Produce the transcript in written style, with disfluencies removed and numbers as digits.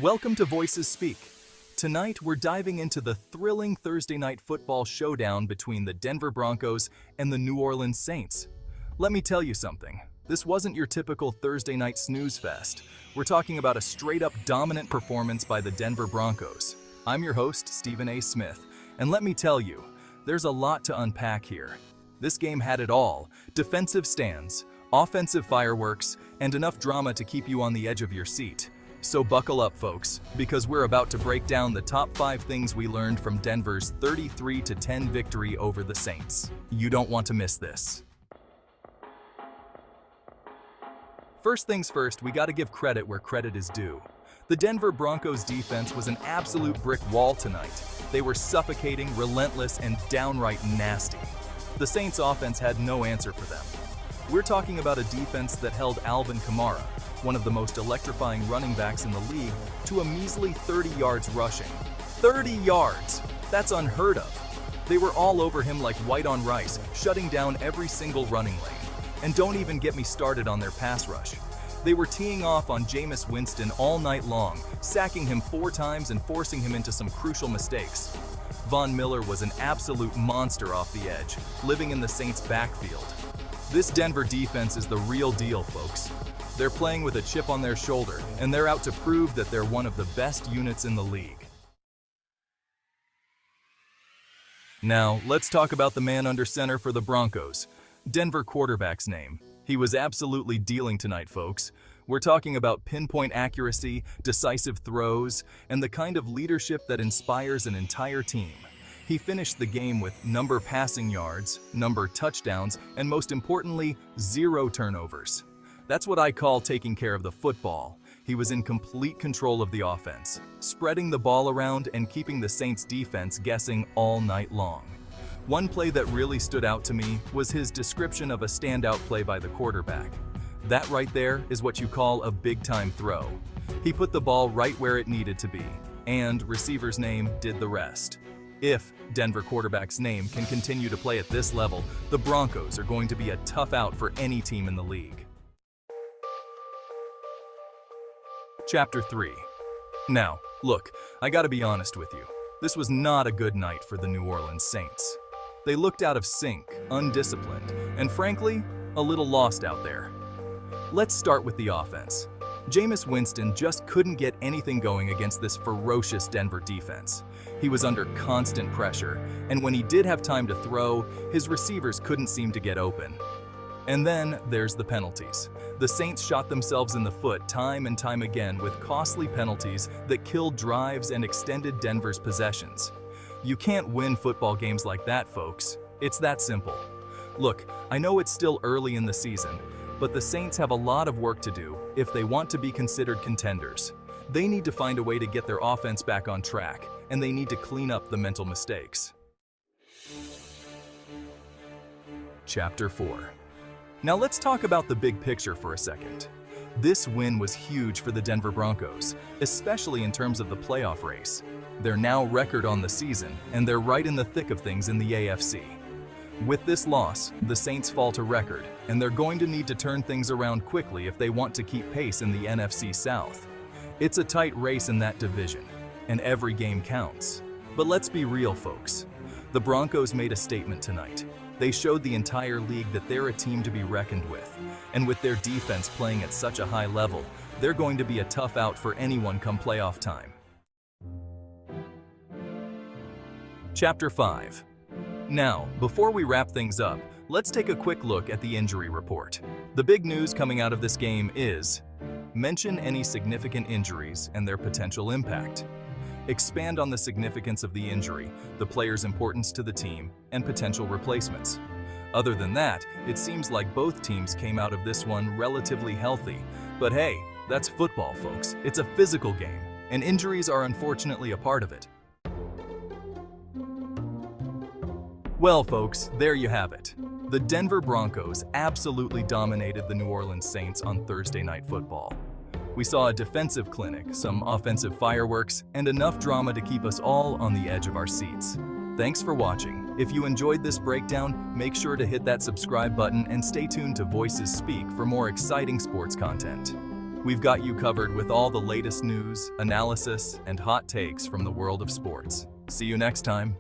Welcome to Voices Speak. Tonight, we're diving into the thrilling Thursday night football showdown between the Denver Broncos and the New Orleans Saints. Let me tell you something. This wasn't your typical Thursday night snooze fest. We're talking about a straight-up dominant performance by the Denver Broncos. I'm your host, Stephen A. Smith, and let me tell you, there's a lot to unpack here. This game had it all: defensive stands, offensive fireworks, and enough drama to keep you on the edge of your seat. So buckle up, folks, because we're about to break down the top 5 things we learned from Denver's 33-10 victory over the Saints. You don't want to miss this. First things first, we gotta give credit where credit is due. The Denver Broncos defense was an absolute brick wall tonight. They were suffocating, relentless, and downright nasty. The Saints offense had no answer for them. We're talking about a defense that held Alvin Kamara, one of the most electrifying running backs in the league, to a measly 30 yards rushing. 30 yards! That's unheard of. They were all over him like white on rice, shutting down every single running lane. And don't even get me started on their pass rush. They were teeing off on Jameis Winston all night long, sacking him 4 times and forcing him into some crucial mistakes. Von Miller was an absolute monster off the edge, living in the Saints' backfield. This Denver defense is the real deal, folks. They're playing with a chip on their shoulder, and they're out to prove that they're one of the best units in the league. Now, let's talk about the man under center for the Broncos. Denver quarterback's name. He was absolutely dealing tonight, folks. We're talking about pinpoint accuracy, decisive throws, and the kind of leadership that inspires an entire team. He finished the game with number passing yards, number touchdowns, and most importantly, 0 turnovers. That's what I call taking care of the football. He was in complete control of the offense, spreading the ball around and keeping the Saints defense guessing all night long. One play that really stood out to me was his description of a standout play by the quarterback. That right there is what you call a big-time throw. He put the ball right where it needed to be, and receiver's name did the rest. If Denver quarterback's name can continue to play at this level, the Broncos are going to be a tough out for any team in the league. Chapter 3. Now, look, I gotta be honest with you. This was not a good night for the New Orleans Saints. They looked out of sync, undisciplined, and frankly, a little lost out there. Let's start with the offense. Jameis Winston just couldn't get anything going against this ferocious Denver defense. He was under constant pressure, and when he did have time to throw, his receivers couldn't seem to get open. And then there's the penalties. The Saints shot themselves in the foot time and time again with costly penalties that killed drives and extended Denver's possessions. You can't win football games like that, folks. It's that simple. Look, I know it's still early in the season, but the Saints have a lot of work to do if they want to be considered contenders. They need to find a way to get their offense back on track, and they need to clean up the mental mistakes. Chapter 4. Now let's talk about the big picture for a second. This win was huge for the Denver Broncos, especially in terms of the playoff race. They're now record on the season, and they're right in the thick of things in the AFC. With this loss, the Saints fall to record, and they're going to need to turn things around quickly if they want to keep pace in the NFC South. It's a tight race in that division, and every game counts. But let's be real, folks. The Broncos made a statement tonight. They showed the entire league that they're a team to be reckoned with, and with their defense playing at such a high level, they're going to be a tough out for anyone come playoff time. Chapter 5. Now, before we wrap things up, let's take a quick look at the injury report. The big news coming out of this game is: mention any significant injuries and their potential impact. Expand on the significance of the injury, the player's importance to the team, and potential replacements. Other than that, it seems like both teams came out of this one relatively healthy. But hey, that's football, folks. It's a physical game, and injuries are unfortunately a part of it. Well, folks, there you have it. The Denver Broncos absolutely dominated the New Orleans Saints on Thursday Night Football. We saw a defensive clinic, some offensive fireworks, and enough drama to keep us all on the edge of our seats. Thanks for watching. If you enjoyed this breakdown, make sure to hit that subscribe button and stay tuned to Voices Speak for more exciting sports content. We've got you covered with all the latest news, analysis, and hot takes from the world of sports. See you next time.